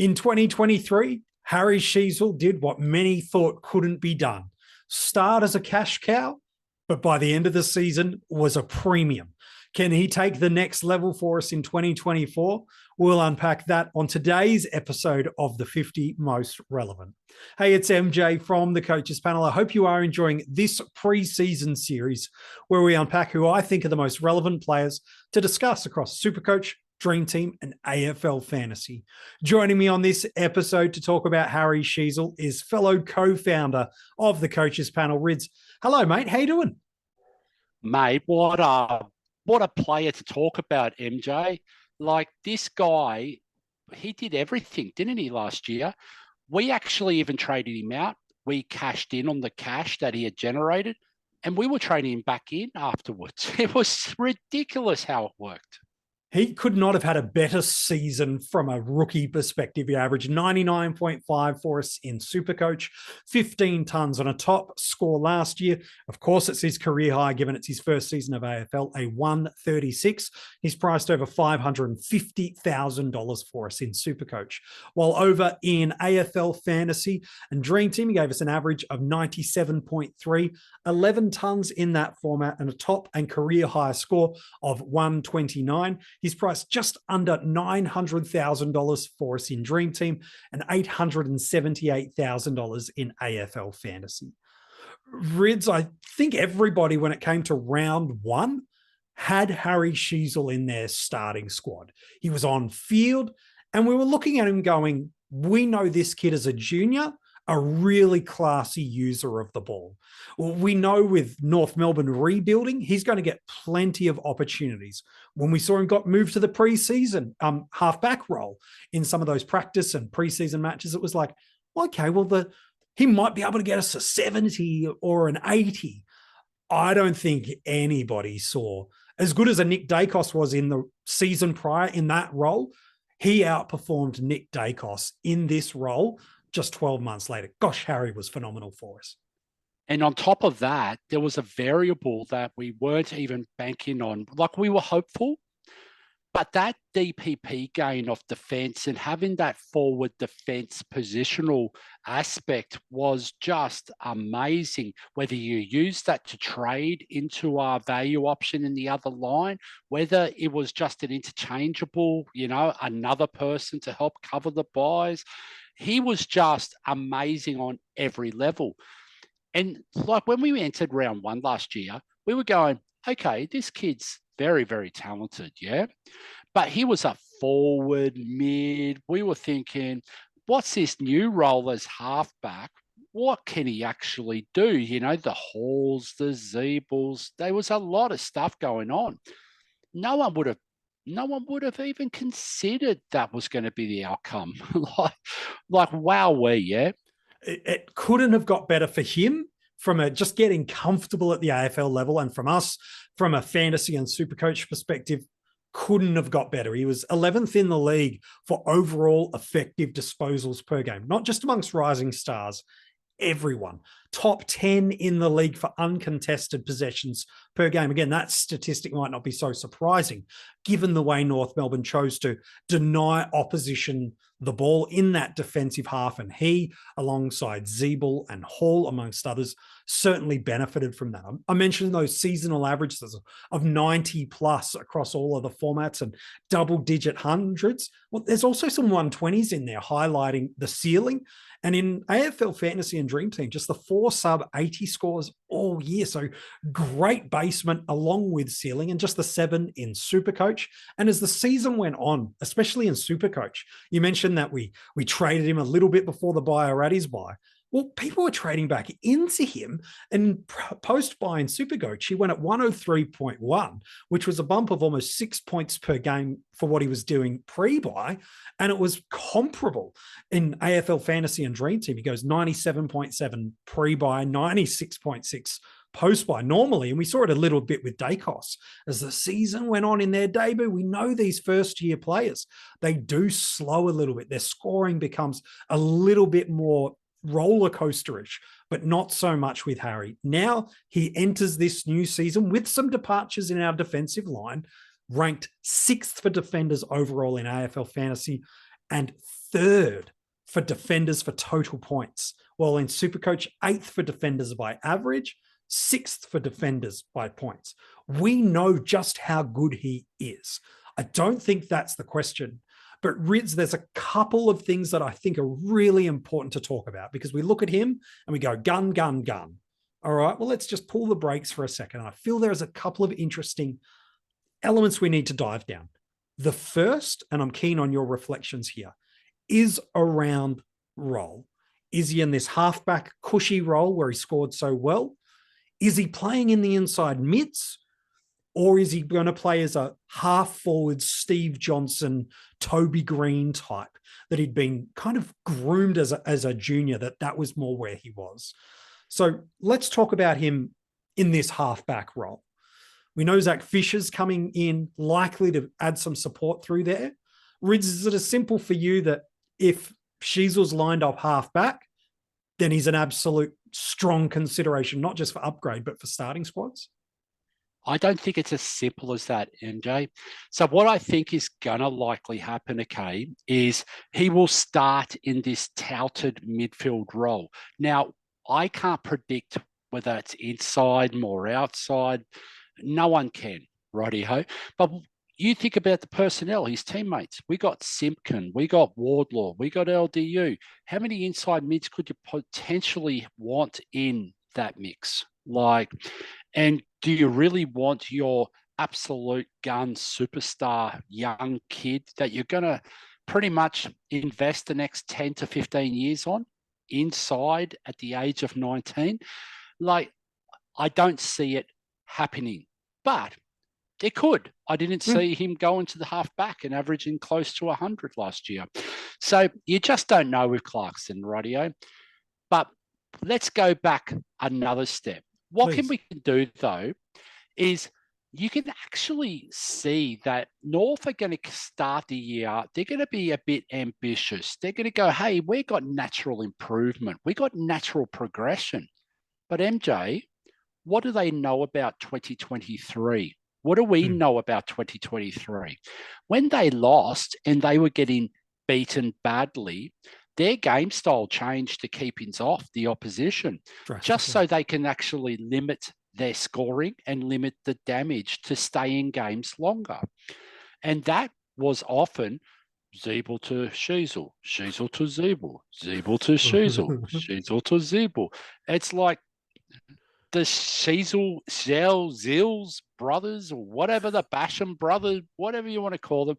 In 2023, Harry Sheezel did what many thought couldn't be done. Start as a cash cow, but by the end of the season was a premium. Can he take the next level for us in 2024? We'll unpack that on today's episode of the 50 Most Relevant. Hey, it's MJ from the Coaches Panel. I hope you are enjoying this pre-season series where we unpack who I think are the most relevant players to discuss across SuperCoach, DreamTeam, and AFL Fantasy. Joining me on this episode to talk about Harry Sheezel is fellow co-founder of the Coaches Panel, Rids. Hello, mate. How you doing? Mate, what a player to talk about, MJ. Like, this guy, he did everything, didn't he, last year? We actually even traded him out. We cashed in on the cash that he had generated, and we were trading him back in afterwards. It was ridiculous how it worked. He could not have had a better season from a rookie perspective. He averaged 99.5 for us in SuperCoach, 15 tons on a top score last year. Of course, it's his career high, given it's his first season of AFL, a 136. He's priced over $550,000 for us in SuperCoach. While over in AFL Fantasy and DreamTeam, he gave us an average of 97.3, 11 tons in that format, and a top and career high score of 129. He's priced just under $900,000 for us in DreamTeam and $878,000 in AFL Fantasy. Rids, I think everybody, when it came to round one, had Harry Sheezel in their starting squad. He was on field, and we were looking at him going, we know this kid as a junior, a really classy user of the ball. Well, we know with North Melbourne rebuilding, he's going to get plenty of opportunities. When we saw him got moved to the preseason halfback role in some of those practice and preseason matches, it was like, okay, well, he might be able to get us a 70 or an 80. I don't think anybody saw, as good as a Nick Dacos was in the season prior in that role, he outperformed Nick Dacos in this role just 12 months later. Gosh, Harry was phenomenal for us. And on top of that, there was a variable that we weren't even banking on. Like, we were hopeful, but that DPP gain of defense and having that forward defense positional aspect was just amazing. Whether you use that to trade into our value option in the other line, whether it was just an interchangeable, another person to help cover the buys, he was just amazing on every level. And like, when we entered round one last year, we were going, okay, this kid's very, very talented, yeah? But he was a forward, mid. We were thinking, what's this new role as halfback? What can he actually do? The hauls, the zeebles. There was a lot of stuff going on. No one would have even considered that was going to be the outcome. Wowee, yeah? It couldn't have got better for him from just getting comfortable at the AFL level, and from us, from a fantasy and SuperCoach perspective, couldn't have got better. He was 11th in the league for overall effective disposals per game, not just amongst rising stars, everyone. Top 10 in the league for uncontested possessions per game. Again, that statistic might not be so surprising, given the way North Melbourne chose to deny opposition the ball in that defensive half. And he, alongside Zeeble and Hall, amongst others, certainly benefited from that. I mentioned those seasonal averages of 90 plus across all of the formats and double-digit hundreds. Well, there's also some 120s in there, highlighting the ceiling. And in AFL Fantasy and DreamTeam, just the 4 sub-80 scores all year. So great basement along with ceiling, and just the 7 in SuperCoach. And as the season went on, especially in SuperCoach, you mentioned that we traded him a little bit before the buy or at his buy. Well, people were trading back into him, and post-buy in SuperCoach, he went at 103.1, which was a bump of almost 6 points per game for what he was doing pre-buy, and it was comparable in AFL Fantasy and DreamTeam. He goes 97.7 pre-buy, 96.6 post-buy normally, and we saw it a little bit with Dacos. As the season went on in their debut, we know these first-year players, they do slow a little bit. Their scoring becomes a little bit more roller coasterish, but not so much with Harry. Now he enters this new season with some departures in our defensive line, ranked 6th for defenders overall in AFL Fantasy and 3rd for defenders for total points, while in SuperCoach, 8th for defenders by average, 6th for defenders by points. We know just how good he is. I don't think that's the question. But Rids, there's a couple of things that I think are really important to talk about, because we look at him and we go, gun, gun, gun. All right, well, let's just pull the brakes for a second. I feel there's a couple of interesting elements we need to dive down. The first, and I'm keen on your reflections here, is around role. Is he in this halfback cushy role where he scored so well? Is he playing in the inside mids? Or is he going to play as a half-forward Steve Johnson, Toby Green type that he'd been kind of groomed as a junior, that was more where he was? So let's talk about him in this halfback role. We know Zach Fisher's coming in, likely to add some support through there. Rids, is it as simple for you that if Sheezel's lined up halfback, then he's an absolute strong consideration, not just for upgrade, but for starting squads? I don't think it's as simple as that, MJ. So what I think is going to likely happen, okay, is he will start in this touted midfield role. Now, I can't predict whether it's inside, more outside. No one can, righty-ho. But you think about the personnel, his teammates. We got Simpkin, we got Wardlaw, we got LDU. How many inside mids could you potentially want in that mix? And do you really want your absolute gun superstar young kid that you're going to pretty much invest the next 10 to 15 years on inside at the age of 19? I don't see it happening, but it could. I didn't see him going to the halfback and averaging close to 100 last year. So you just don't know with Clarkson, rightio. But let's go back another step. What we can do, though, is you can actually see that North are going to start the year. They're going to be a bit ambitious. They're going to go, hey, we got natural improvement. We got natural progression. But MJ, what do they know about 2023? What do we know about 2023? When they lost and they were getting beaten badly, their game style changed to keepings off the opposition, just so they can actually limit their scoring and limit the damage to stay in games longer. And that was often Zeeble to Sheezel, Sheezel to Zeeble, Zeeble to Sheezel, Sheezel to Zeeble. It's like the Zills brothers, or whatever, the Basham brothers, whatever you want to call them.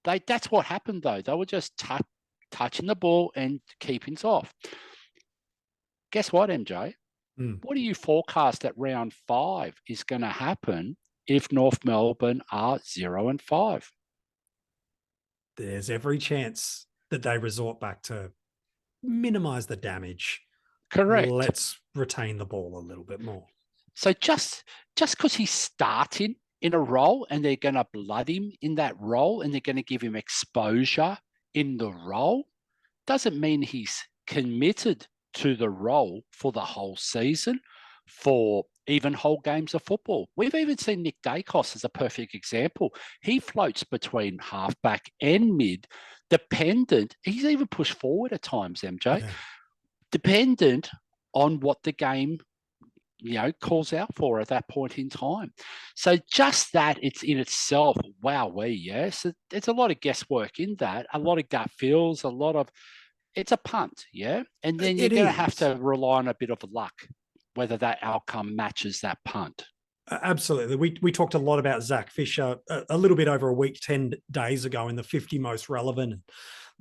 That's what happened, though. They were just touching the ball and keepings off. Guess what, MJ? What do you forecast that round 5 is going to happen if North Melbourne are 0-5? There's every chance that they resort back to minimize the damage. Correct. Let's retain the ball a little bit more. So just because he's starting in a role and they're going to blood him in that role and they're going to give him exposure in the role, doesn't mean he's committed to the role for the whole season, for even whole games of football. We've even seen Nick Dacos as a perfect example. He floats between halfback and mid, dependent. He's even pushed forward at times, MJ, dependent on what the game calls out for at that point in time. So just that, it's in itself, wowee, yes. There's a lot of guesswork in that, a lot of gut feels, it's a punt, yeah? And then you're going to have to rely on a bit of luck, whether that outcome matches that punt. Absolutely. We talked a lot about Zach Fisher a little bit over a week, 10 days ago in the 50 most relevant,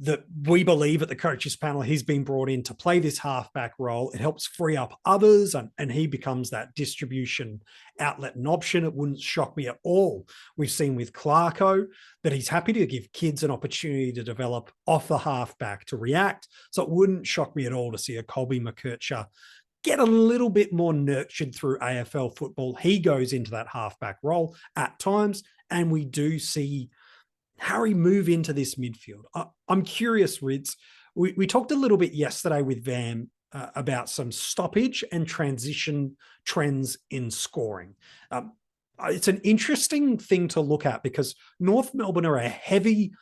that we believe at the coaches panel, he's been brought in to play this halfback role. It helps free up others and he becomes that distribution outlet and option. It wouldn't shock me at all. We've seen with Clarko that he's happy to give kids an opportunity to develop off the halfback to react. So it wouldn't shock me at all to see a Colby McKercher get a little bit more nurtured through AFL football. He goes into that halfback role at times, and we do see Harry move into this midfield. I'm curious, Rids. We talked a little bit yesterday with Vam about some stoppage and transition trends in scoring. It's an interesting thing to look at because North Melbourne are a heavy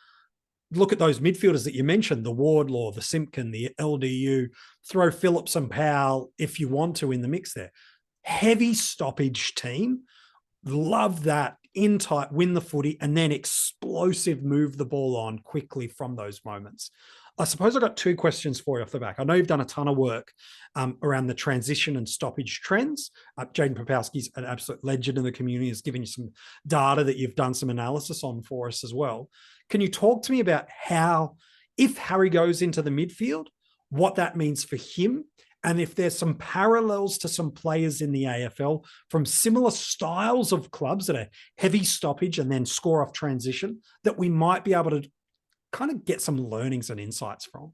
look at those midfielders that you mentioned, the Wardlaw, the Simpkin, the LDU, throw Phillips and Powell if you want to in the mix there. Heavy stoppage team. Love that. In tight, win the footy, and then explosive move the ball on quickly from those moments. I suppose I've got two questions for you off the back. I know you've done a ton of work around the transition and stoppage trends. Jaden Popowski's an absolute legend in the community, has given you some data that you've done some analysis on for us as well. Can you talk to me about how, if Harry goes into the midfield, what that means for him? And if there's some parallels to some players in the AFL from similar styles of clubs that are heavy stoppage and then score off transition that we might be able to kind of get some learnings and insights from.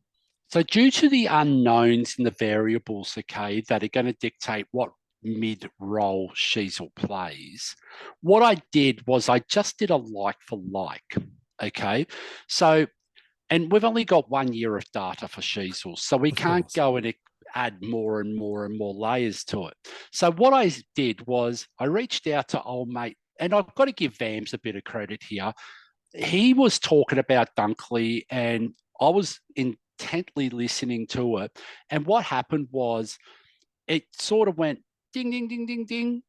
So due to the unknowns and the variables, okay, that are going to dictate what mid-roll Sheezel plays, what I did was I just did a like for like, okay? So, and we've only got 1 year of data for Sheezel, so we can't go and add more and more and more layers to it. So what I did was I reached out to old mate, and I've got to give Vams a bit of credit here. He was talking about Dunkley, and I was intently listening to it. And what happened was it sort of went ding, ding, ding, ding, ding.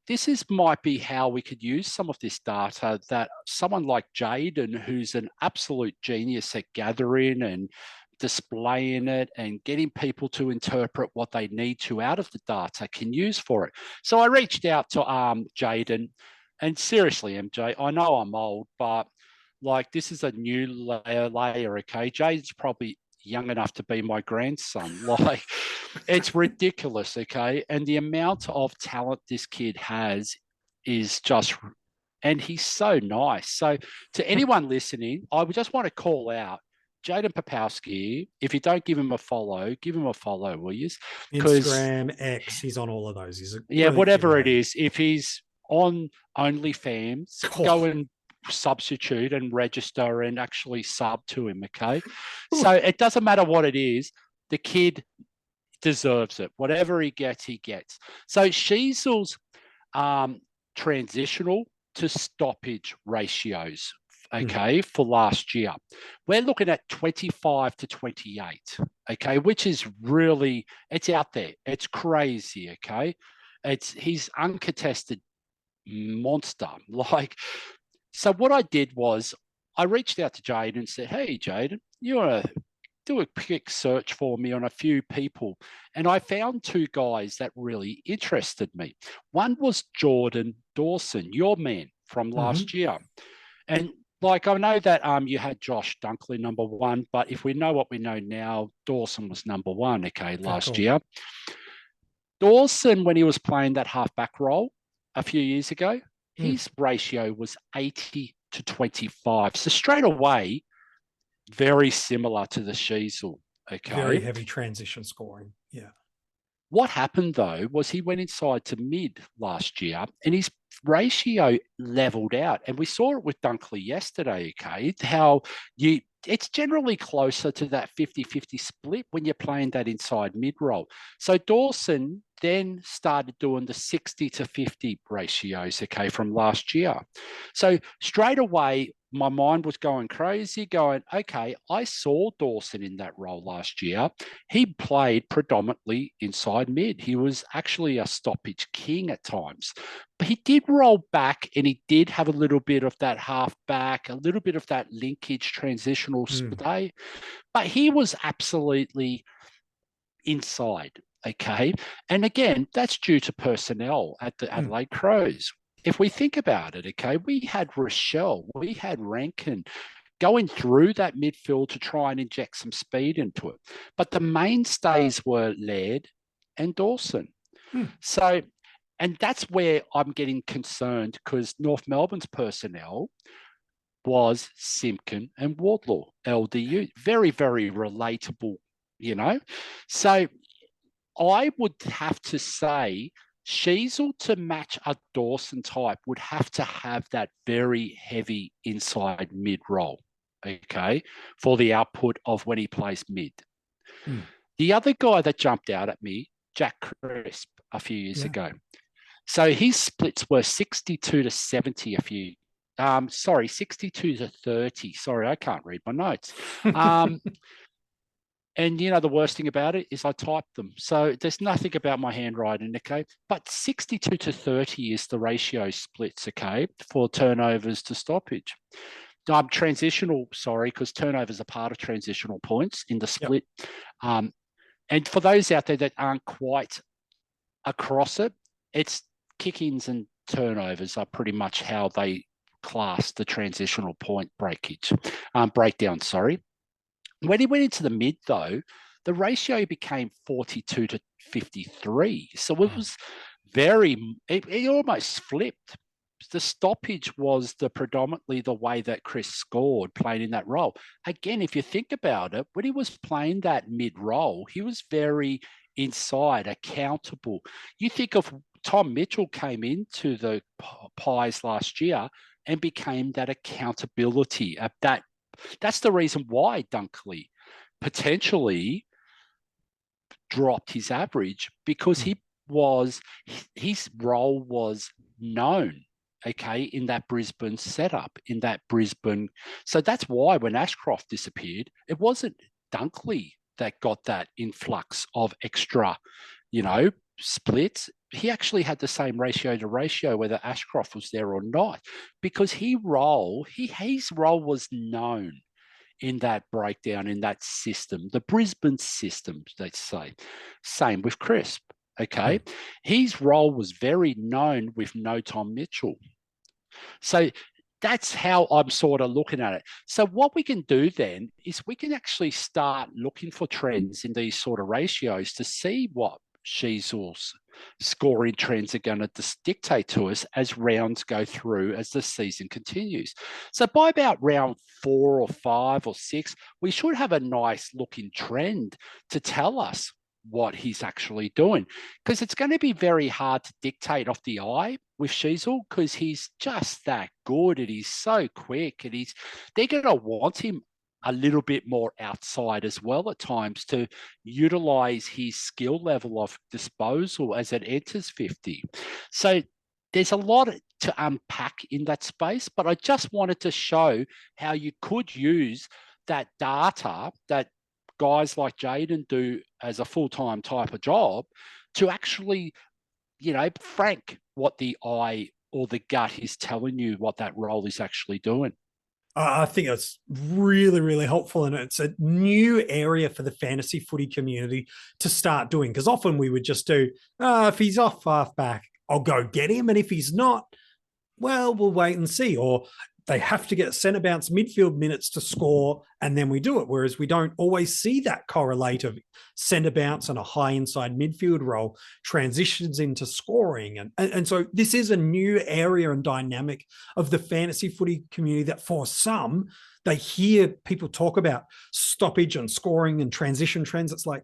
Might be how we could use some of this data that someone like Jaden, who's an absolute genius at gathering and displaying it and getting people to interpret what they need to out of the data, can use for it. So I reached out to Jaden, and seriously, MJ, I know I'm old, but like this is a new layer, okay? Jaden's probably young enough to be my grandson. Like it's ridiculous, okay? And the amount of talent this kid has is just, and he's so nice. So to anyone listening, I would just want to call out Jaden Popowski. If you don't give him a follow, will you? Instagram, X, he's on all of those. He's whatever it is. If he's on OnlyFans, go and substitute and register and actually sub to him, okay? So it doesn't matter what it is. The kid deserves it. Whatever he gets, he gets. So Sheezel's transitional to stoppage ratios, okay, for last year. We're looking at 25 to 28, okay, which is really, it's out there. It's crazy, okay? He's uncontested monster. Like, so what I did was I reached out to Jaden and said, hey, Jaden, you want to do a quick search for me on a few people. And I found two guys that really interested me. One was Jordan Dawson, your man from last year. And like, I know that you had Josh Dunkley number one, but if we know what we know now, Dawson was number one, okay, last year. Dawson, when he was playing that halfback role a few years ago, his ratio was 80 to 25. So straight away, very similar to the Sheezel, okay? Very heavy transition scoring, yeah. What happened, though, was he went inside to mid last year and his ratio leveled out. And we saw it with Dunkley yesterday, okay? How it's generally closer to that 50-50 split when you're playing that inside mid-roll. So Dawson then started doing the 60 to 50 ratios, okay, from last year. So straight away, my mind was going crazy, going, okay, I saw Dawson in that role last year. He played predominantly inside mid. He was actually a stoppage king at times. But he did roll back and he did have a little bit of that half back, a little bit of that linkage transitional play. But he was absolutely inside, okay? And again, that's due to personnel at the Adelaide Crows. If we think about it, okay, we had Rochelle, we had Rankin going through that midfield to try and inject some speed into it. But the mainstays were Laird and Dawson. So, and that's where I'm getting concerned because North Melbourne's personnel was Simpkin and Wardlaw, LDU. Very, very relatable, you know. So I would have to say Sheezel to match a Dawson type would have to have that very heavy inside mid-roll, okay, for the output of when he plays mid. The other guy that jumped out at me, Jack Crisp, a few years ago. So his splits were 62 to 70 a few Sorry, 62 to 30. Sorry, I can't read my notes. And the worst thing about it is I typed them. So there's nothing about my handwriting, okay? But 62 to 30 is the ratio splits, okay, for turnovers to stoppage. Transitional, sorry, because turnovers are part of transitional points in the split. Yep. And for those out there that aren't quite across it, it's kick-ins and turnovers are pretty much how they class the transitional point breakdown, sorry. When he went into the mid, though, the ratio became 42 to 53. So it was it almost flipped. The stoppage was predominantly the way that Chris scored, playing in that role. Again, if you think about it, when he was playing that mid role, he was very inside, accountable. You think of Tom Mitchell came into the Pies last year and became that accountability of that. That's the reason why Dunkley potentially dropped his average, because his role was known, okay, in that Brisbane setup, in that Brisbane. So that's why when Ashcroft disappeared, it wasn't Dunkley that got that influx of extra, splits. He actually had the same ratio to ratio whether Ashcroft was there or not, because his role was known in that breakdown, in that system, the Brisbane system, they say. Same with Crisp, okay? His role was very known with no Tom Mitchell. So that's how I'm sort of looking at it. So what we can do then is we can actually start looking for trends in these sort of ratios to see what Sheezel's scoring trends are going to dictate to us as rounds go through, as the season continues. So by about round 4 or 5 or 6, we should have a nice looking trend to tell us what he's actually doing, because it's going to be very hard to dictate off the eye with Sheezel, because he's just that good and he's so quick, and they're going to want him a little bit more outside as well at times to utilize his skill level of disposal as it enters 50. So there's a lot to unpack in that space, but I just wanted to show how you could use that data that guys like Jaden do as a full-time type of job to actually, frank what the eye or the gut is telling you what that role is actually doing. I think it's really, really helpful. And it's a new area for the fantasy footy community to start doing. Because often we would just do, if he's off halfback, I'll go get him. And if he's not, well, we'll wait and see. Or they have to get centre bounce midfield minutes to score, and then we do it. Whereas we don't always see that correlate of centre bounce and a high inside midfield role transitions into scoring. And so this is a new area and dynamic of the fantasy footy community that for some, they hear people talk about stoppage and scoring and transition trends. It's like,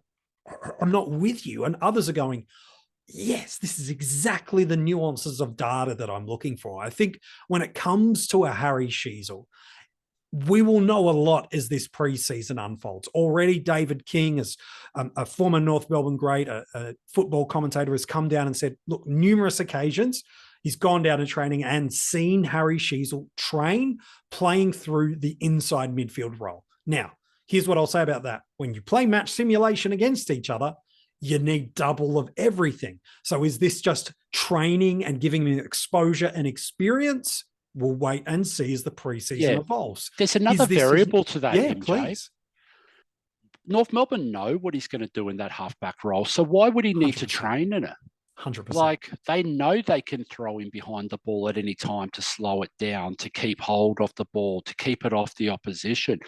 I'm not with you. And others are going, yes, this is exactly the nuances of data that I'm looking for. I think when it comes to a Harry Sheezel, we will know a lot as this preseason unfolds. Already, David King, as a former North Melbourne great, a football commentator, has come down and said, look, numerous occasions, he's gone down to training and seen Harry Sheezel train playing through the inside midfield role. Now, here's what I'll say about that. When you play match simulation against each other, you need double of everything. So is this just training and giving me exposure and experience? We'll wait and see as the preseason evolves. There's another variable to that, yeah, MJ. please. North Melbourne know what he's going to do in that halfback role. So why would he need 100%. to train in it? 100%. Like, they know they can throw him behind the ball at any time to slow it down, to keep hold of the ball, to keep it off the opposition.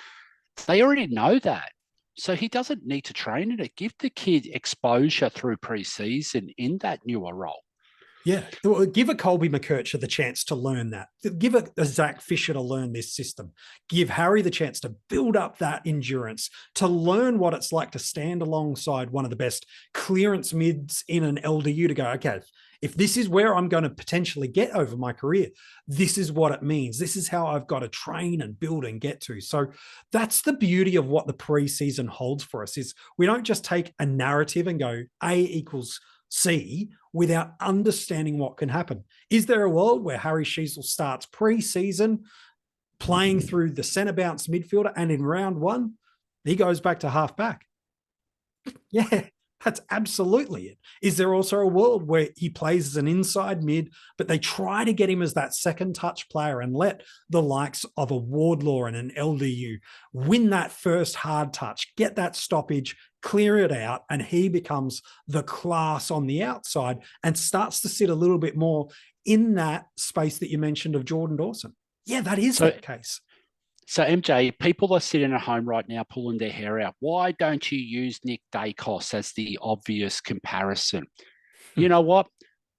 They already know that. So he doesn't need to train in it. Give the kid exposure through preseason in that newer role. Yeah, give a Colby McKercher the chance to learn that. Give a Zach Fisher to learn this system. Give Harry the chance to build up that endurance, to learn what it's like to stand alongside one of the best clearance mids in an LDU to go, okay, if this is where I'm going to potentially get over my career, this is what it means. This is how I've got to train and build and get to. So that's the beauty of what the preseason holds for us, is we don't just take a narrative and go A equals see without understanding what can happen. Is there a world where Harry Sheezel starts pre-season playing through the centre bounce midfielder, and in round one, he goes back to half back? Yeah, that's absolutely it. Is there also a world where he plays as an inside mid, but they try to get him as that second touch player and let the likes of a Wardlaw and an LDU win that first hard touch, get that stoppage, clear it out, and he becomes the class on the outside and starts to sit a little bit more in that space that you mentioned of Jordan Dawson? Yeah, that is the case. So, MJ, people are sitting at home right now pulling their hair out. Why don't you use Nick Dacos as the obvious comparison? You know what?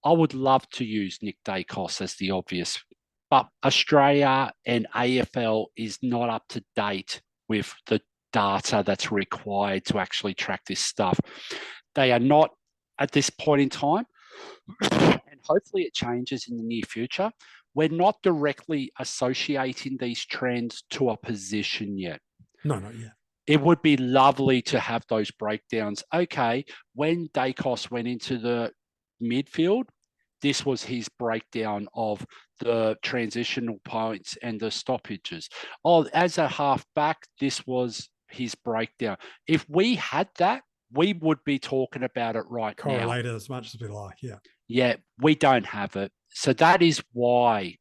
I would love to use Nick Dacos as the obvious, but Australia and AFL is not up to date with the data that's required to actually track this stuff. They are not at this point in time, and hopefully it changes in the near future. We're not directly associating these trends to a position yet. No, not yet. It would be lovely to have those breakdowns. Okay, when Dacos went into the midfield, this was his breakdown of the transitional points and the stoppages. Oh, as a halfback, this was his breakdown. If we had that, we would be talking about it right now. Correlated as much as we like, yeah. Yeah, we don't have it. So that is why,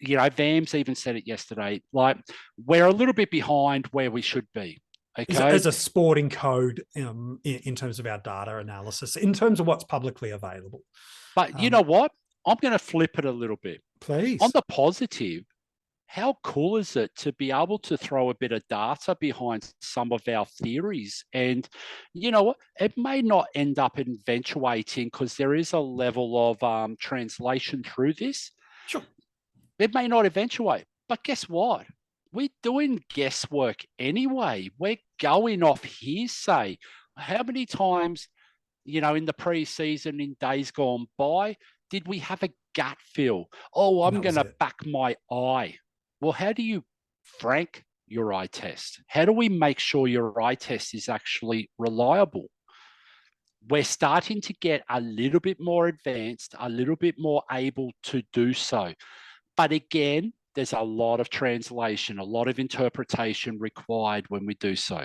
you know, Vams even said it yesterday, like we're a little bit behind where we should be. Okay. As a sporting code in terms of our data analysis, in terms of what's publicly available. But you know what? I'm going to flip it a little bit. Please. On the positive, how cool is it to be able to throw a bit of data behind some of our theories? And you know what? It may not end up eventuating because there is a level of translation through this. Sure. It may not eventuate, but guess what? We're doing guesswork anyway. We're going off hearsay. How many times, you know, in the preseason, in days gone by, did we have a gut feel? Oh, I'm going to back my eye. Well, how do you frank your eye test? How do we make sure your eye test is actually reliable? We're starting to get a little bit more advanced, a little bit more able to do so. But again, there's a lot of translation, a lot of interpretation required when we do so.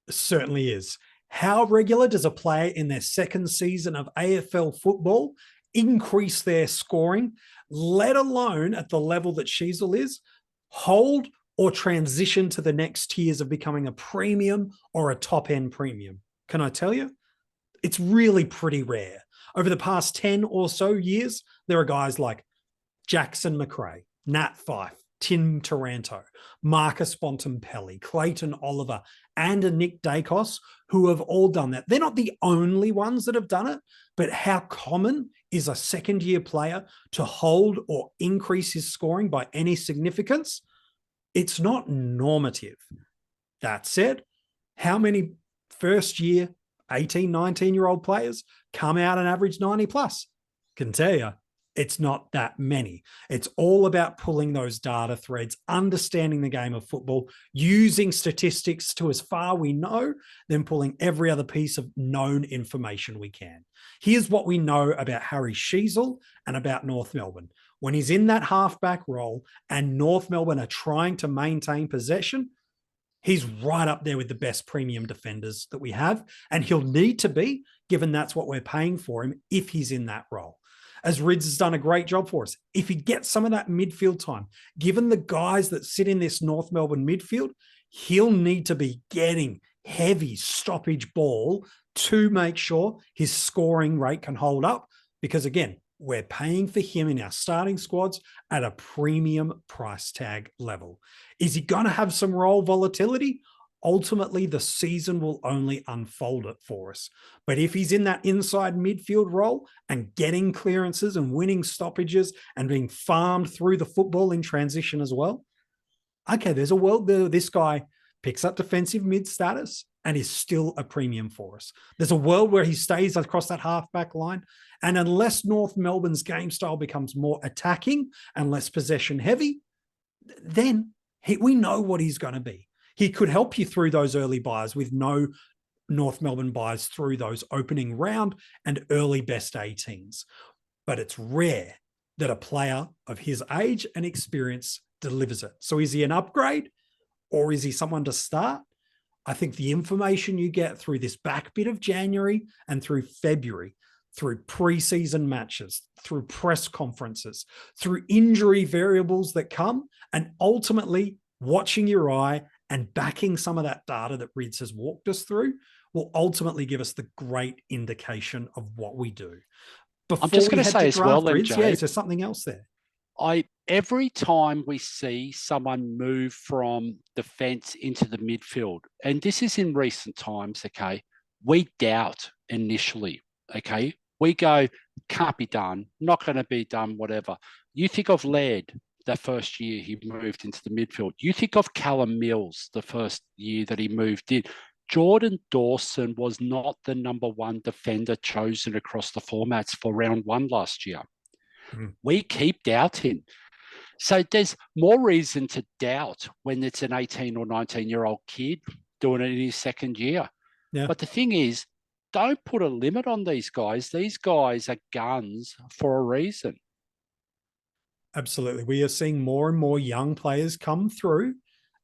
It certainly is. How regular does a player in their second season of AFL football increase their scoring, let alone at the level that Sheezel is, hold or transition to the next tiers of becoming a premium or a top-end premium? Can I tell you? It's really pretty rare. Over the past 10 or so years, there are guys like Jackson McRae, Nat Fyfe, Tim Taranto, Marcus Bontempelli, Clayton Oliver, and a Nick Dacos who have all done that. They're not the only ones that have done it, but how common is a second-year player to hold or increase his scoring by any significance? It's not normative. That said, how many first-year 18, 19-year-old players come out and average 90 plus? Can tell you, it's not that many. It's all about pulling those data threads, understanding the game of football, using statistics to as far we know, then pulling every other piece of known information we can. Here's what we know about Harry Sheezel and about North Melbourne. When he's in that halfback role and North Melbourne are trying to maintain possession, he's right up there with the best premium defenders that we have, and he'll need to be, given that's what we're paying for him if he's in that role. As Rids has done a great job for us, if he gets some of that midfield time, given the guys that sit in this North Melbourne midfield, he'll need to be getting heavy stoppage ball to make sure his scoring rate can hold up. Because again, we're paying for him in our starting squads at a premium price tag level. Is he going to have some role volatility? Ultimately, the season will only unfold it for us. But if he's in that inside midfield role and getting clearances and winning stoppages and being farmed through the football in transition as well, okay, there's a world there. This guy picks up defensive mid status and is still a premium for us. There's a world where he stays across that halfback line. And unless North Melbourne's game style becomes more attacking and less possession heavy, then we know what he's going to be. He could help you through those early buys with no North Melbourne buys through those opening round and early best 18s. But it's rare that a player of his age and experience delivers it. So is he an upgrade or is he someone to start? I think the information you get through this back bit of January and through February, through preseason matches, through press conferences, through injury variables that come, and ultimately watching your eye and backing some of that data that Rids has walked us through will ultimately give us the great indication of what we do. I'm just going to say as well, Rids, MJ, is there something else there? Every time we see someone move from defence into the midfield, and this is in recent times, okay, we doubt initially, okay? We go, can't be done, not going to be done, whatever. You think of Laird, the first year he moved into the midfield. You think of Callum Mills, the first year that he moved in. Jordan Dawson was not the number one defender chosen across the formats for round one last year. We keep doubting. So there's more reason to doubt when it's an 18 or 19-year-old kid doing it in his second year. Yeah. But the thing is, don't put a limit on these guys. These guys are guns for a reason. Absolutely. We are seeing more and more young players come through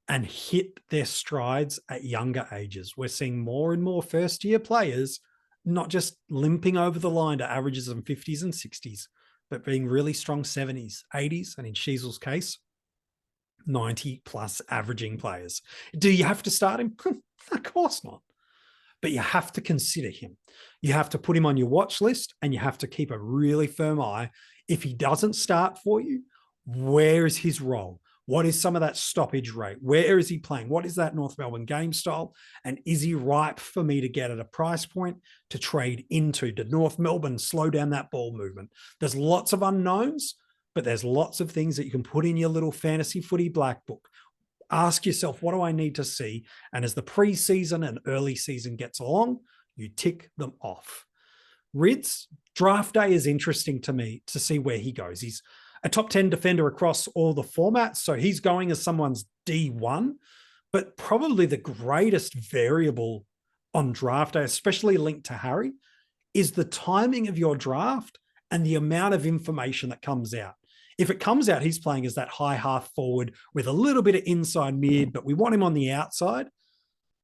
and hit their strides at younger ages. We're seeing more and more first-year players not just limping over the line to averages in 50s and 60s, but being really strong 70s, 80s, and in Sheezel's case, 90 plus averaging players. Do you have to start him? Of course not. But you have to consider him. You have to put him on your watch list and you have to keep a really firm eye. If he doesn't start for you, where is his role? What is some of that stoppage rate? Where is he playing? What is that North Melbourne game style? And is he ripe for me to get at a price point to trade into? Did North Melbourne slow down that ball movement? There's lots of unknowns, but there's lots of things that you can put in your little fantasy footy black book. Ask yourself, what do I need to see? And as the preseason and early season gets along, you tick them off. Rids, draft day is interesting to me to see where he goes. He's a top 10 defender across all the formats. So he's going as someone's D1, but probably the greatest variable on draft day, especially linked to Harry, is the timing of your draft and the amount of information that comes out. If it comes out, he's playing as that high half forward with a little bit of inside mid, but we want him on the outside.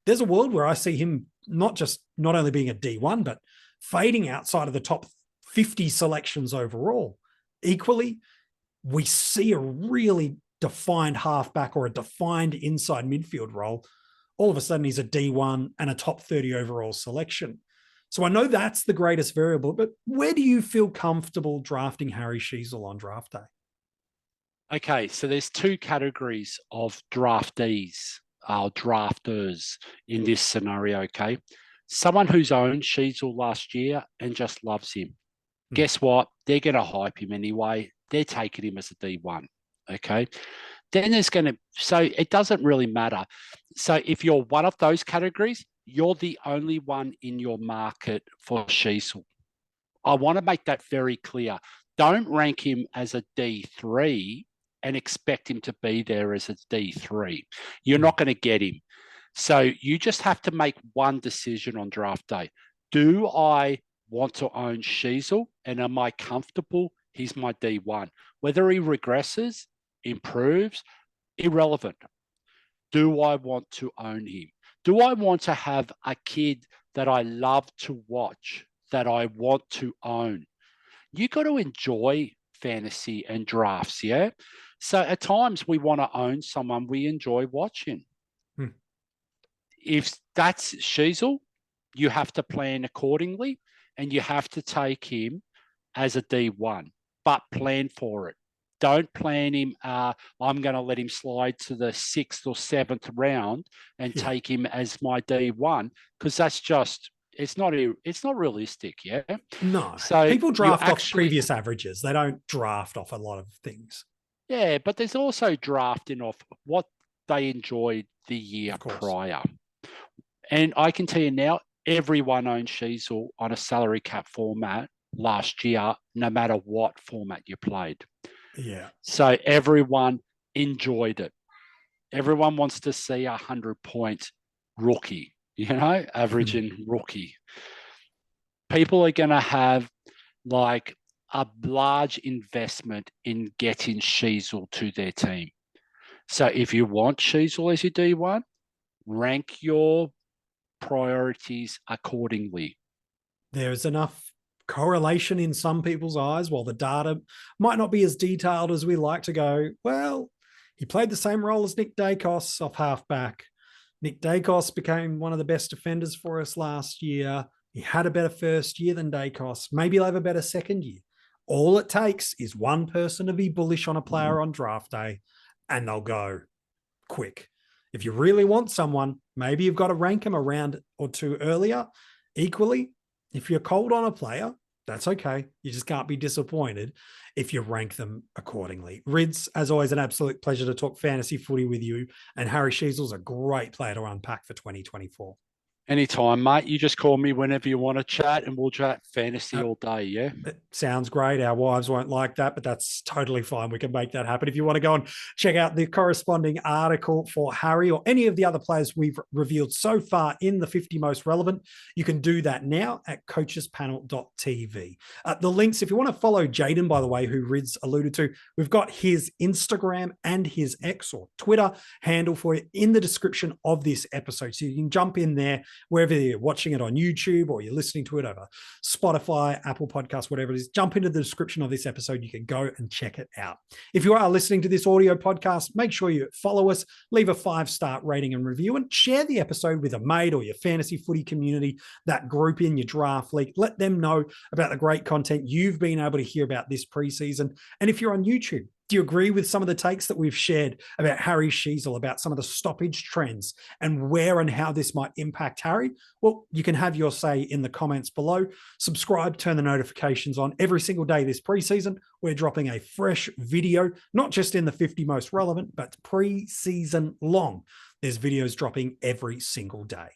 There's a world where I see him not only being a D1, but fading outside of the top 50 selections overall. Equally, we see a really defined halfback or a defined inside midfield role. All of a sudden, he's a D1 and a top 30 overall selection. So I know that's the greatest variable, but where do you feel comfortable drafting Harry Sheezel on draft day? Okay, so there's two categories of draftees, drafters in this scenario, okay? Someone who's owned Sheezel last year and just loves him. Guess what? They're going to hype him anyway. They're taking him as a D1, okay? Then there's going to, so it doesn't really matter. So if you're one of those categories, you're the only one in your market for Sheezel. I want to make that very clear. Don't rank him as a D3 and expect him to be there as a D3. You're not going to get him. So you just have to make one decision on draft day. Do I want to own Sheezel and am I comfortable? He's my D1. Whether he regresses, improves, irrelevant. Do I want to own him? Do I want to have a kid that I love to watch, that I want to own? You got to enjoy fantasy and drafts, yeah? So at times we want to own someone we enjoy watching. If that's Sheezel, you have to plan accordingly and you have to take him as a D1, but plan for it. Don't plan him, I'm going to let him slide to the 6th or 7th round and take him as my D1, because that's just, it's not realistic, yeah? No. So people draft off previous averages. They don't draft off a lot of things. Yeah, but there's also drafting off what they enjoyed the year prior. And I can tell you now, everyone owned Sheezel on a salary cap format last year, no matter what format you played. Yeah. So everyone enjoyed it. Everyone wants to see a 100-point rookie. averaging rookie. People are going to have like a large investment in getting Sheezel to their team. So if you want Sheezel as your D1, rank your priorities accordingly. There's enough correlation in some people's eyes, while the data might not be as detailed as we like to go, well, he played the same role as Nick Dacos off halfback. Nick Dacos became one of the best defenders for us last year. He had a better first year than Dacos. Maybe he'll have a better second year. All it takes is one person to be bullish on a player on draft day, and they'll go quick. If you really want someone, maybe you've got to rank them a round or two earlier. Equally, if you're cold on a player, that's okay. You just can't be disappointed if you rank them accordingly. Rids, as always, an absolute pleasure to talk fantasy footy with you. And Harry Sheezel's a great player to unpack for 2024. Anytime, mate. You just call me whenever you want to chat, and we'll chat fantasy all day, yeah? It sounds great. Our wives won't like that, but that's totally fine. We can make that happen. If you want to go and check out the corresponding article for Harry or any of the other players we've revealed so far in the 50 most relevant, you can do that now at coachespanel.tv. The links, if you want to follow Jaden, by the way, who Rids alluded to, we've got his Instagram and his X or Twitter handle for you in the description of this episode. So you can jump in there wherever you're watching it on YouTube or you're listening to it over Spotify, Apple Podcasts, whatever it is. Jump into the description of this episode. You can go and check it out. If you are listening to this audio podcast, make sure you follow us, leave a 5-star rating and review, and share the episode with a mate or your fantasy footy community, that group in your draft league. Let them know about the great content you've been able to hear about this preseason. And if you're on YouTube, do you agree with some of the takes that we've shared about Harry Sheezel, about some of the stoppage trends and where and how this might impact Harry? Well, you can have your say in the comments below. Subscribe, turn the notifications on. Every single day this preseason, we're dropping a fresh video, not just in the 50 most relevant, but preseason long. There's videos dropping every single day.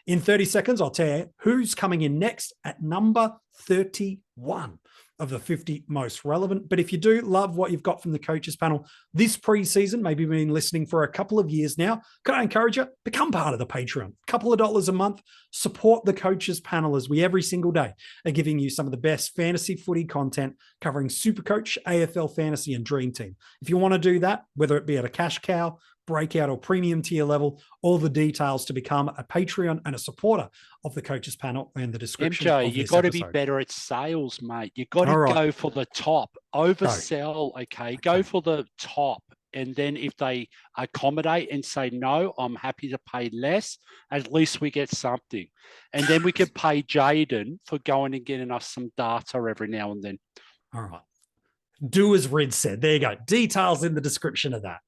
In 30 seconds, I'll tell you who's coming in next at number 31 of the 50 most relevant. But if you do love what you've got from the coaches panel this preseason, maybe you've been listening for a couple of years now, can I encourage you, become part of the Patreon. A couple of dollars a month, support the coaches panel as we every single day are giving you some of the best fantasy footy content covering SuperCoach, AFLFantasy, and DreamTeam. If you want to do that, whether it be at a cash cow, breakout, or premium tier level, all the details to become a Patreon and a supporter of the coaches panel in the description. MJ, you've got to be better at sales, mate. You've got to go for the top. Oversell, okay? Go for the top. And then if they accommodate and say, no, I'm happy to pay less, at least we get something. And then we can pay Jaden for going and getting us some data every now and then. All right. Do as Red said. There you go. Details in the description of that.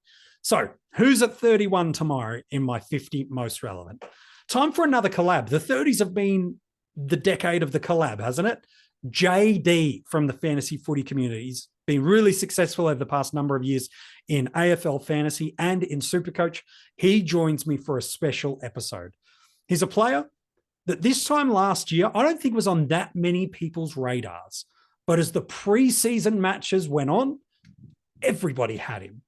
So who's at 31 tomorrow in my 50 most relevant? Time for another collab. The 30s have been the decade of the collab, hasn't it? JD from the fantasy footy community. He's been really successful over the past number of years in AFL Fantasy and in SuperCoach. He joins me for a special episode. He's a player that this time last year, I don't think was on that many people's radars. But as the preseason matches went on, everybody had him.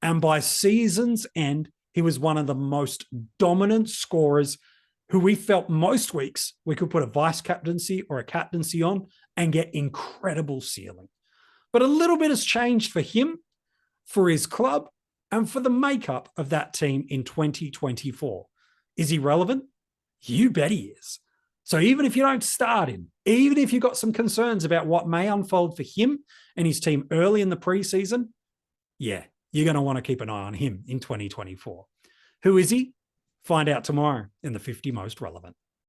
And by season's end, he was one of the most dominant scorers who we felt most weeks we could put a vice captaincy or a captaincy on and get incredible ceiling. But a little bit has changed for him, for his club, and for the makeup of that team in 2024. Is he relevant? You bet he is. So even if you don't start him, even if you've got some concerns about what may unfold for him and his team early in the preseason, yeah, you're going to want to keep an eye on him in 2024. Who is he? Find out tomorrow in the 50 most relevant.